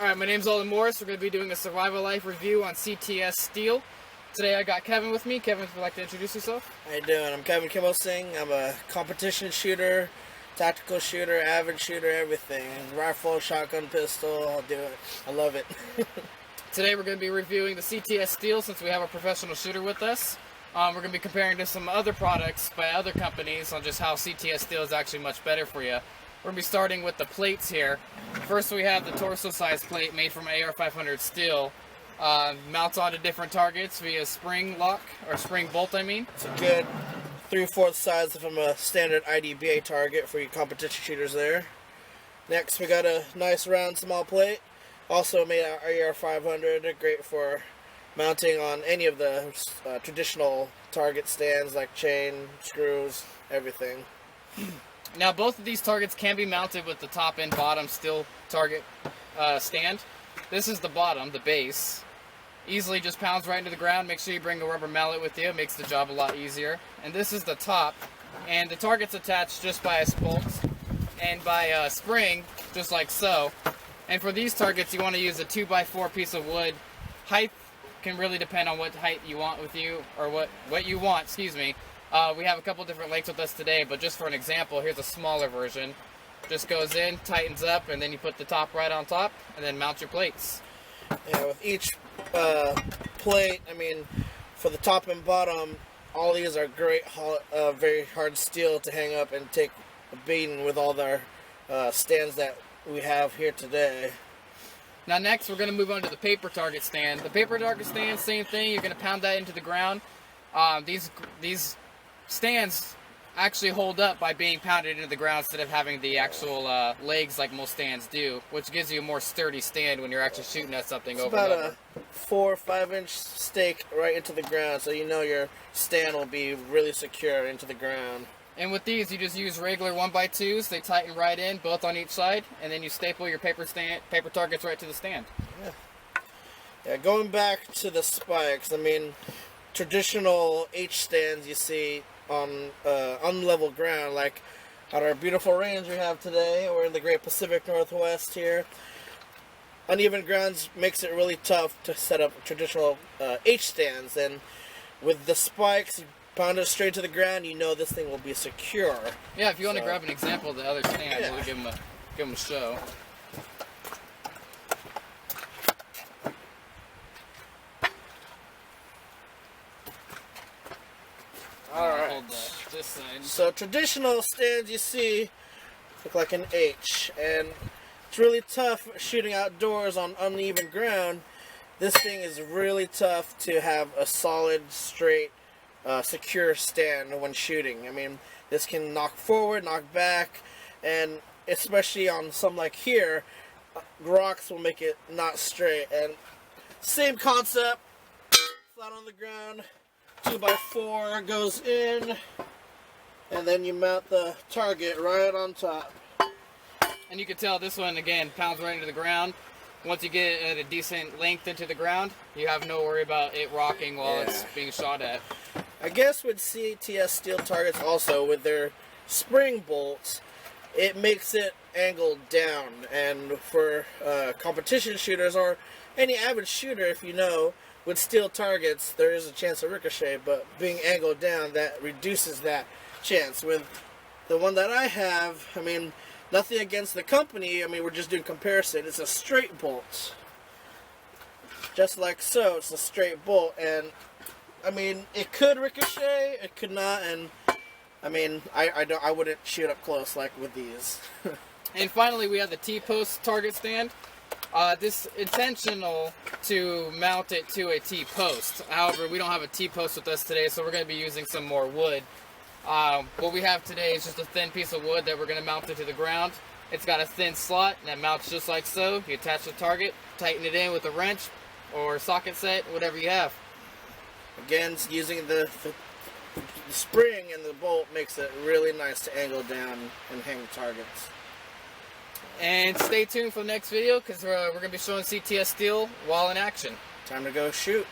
Alright, my name's Olin Morris. We're going to be doing a survival life review on CTS Steel. Today I got Kevin with me. Kevin, would you like to introduce yourself? How you doing? I'm Kevin Kimmel Singh. I'm a competition shooter, tactical shooter, avid shooter, everything. Rifle, shotgun, pistol, I'll do it. I love it. Today we're going to be reviewing the CTS Steel since we have a professional shooter with us. We're going to be comparing to some other products by other companies on just how CTS Steel is actually much better for you. We're going to be starting with the plates here. First we have the torso size plate made from AR-500 steel. Mounts onto different targets via spring lock, or spring bolt I mean. It's a good 3/4 size from a standard IDBA target for your competition shooters there. Next we got a nice round small plate. Also made out of AR-500, great for mounting on any of the traditional target stands like chain, screws, everything. Now both of these targets can be mounted with the top and bottom steel target stand. This is the bottom, the base. Easily just pounds right into the ground. Make sure you bring a rubber mallet with you. It makes the job a lot easier. And this is the top. And the target's attached just by a bolt and by a spring, just like so. And for these targets, you want to use a 2x4 piece of wood. Height can really depend on what height you want with you, or what you want, excuse me. We have a couple different lengths with us today, but just for an example, here's a smaller version. Just goes in, tightens up, and then you put the top right on top, and then mount your plates. Yeah, with each plate, I mean, for the top and bottom, all these are great, very hard steel to hang up and take a beating with all their stands that we have here today. Now next, we're going to move on to the paper target stand. The paper target stand, same thing. You're going to pound that into the ground. These stands actually hold up by being pounded into the ground instead of having the actual legs like most stands do, which gives you a more sturdy stand when you're actually shooting at something over and over. It's about a 4 or 5 inch stake right into the ground, so you know your stand will be really secure into the ground. And with these, you just use regular 1x2s. They tighten right in, both on each side, and then you staple your paper targets right to the stand. Yeah, going back to the spikes, I mean, traditional H stands you see on unlevel ground, like at our beautiful range we have today, or in the Great Pacific Northwest here. Uneven grounds makes it really tough to set up traditional H stands, and with the spikes, you pound it straight to the ground, you know this thing will be secure. Yeah, if you want to grab an example of the other stand, yeah. We'll give them a show. Alright, this side. So traditional stands you see look like an H, and it's really tough shooting outdoors on uneven ground. This thing is really tough to have a solid, straight, secure stand when shooting. I mean, this can knock forward, knock back, and especially on some like here, rocks will make it not straight. And same concept, flat on the ground. 2x4 goes in, and then you mount the target right on top. And you can tell this one, again, pounds right into the ground. Once you get it at a decent length into the ground, you have no worry about it rocking while it's being shot at. I guess with CTS Steel Targets also, with their spring bolts, it makes it angled down. And for competition shooters, or any average shooter, if you know, with steel targets, there is a chance of ricochet, but being angled down, that reduces that chance. With the one that I have, I mean, nothing against the company, I mean, we're just doing comparison. It's a straight bolt. Just like so, it's a straight bolt, and, I mean, it could ricochet, it could not, and, I mean, I wouldn't shoot up close like with these. And finally, we have the T-post target stand. This is intentional to mount it to a T-post. However, we don't have a T-post with us today, so we're going to be using some more wood. What we have today is just a thin piece of wood that we're going to mount it to the ground. It's got a thin slot that mounts just like so. You attach the target, tighten it in with a wrench or socket set, whatever you have. Again, using the spring and the bolt makes it really nice to angle down and hang targets. And stay tuned for the next video, because we're going to be showing CTS Steel while in action. Time to go shoot.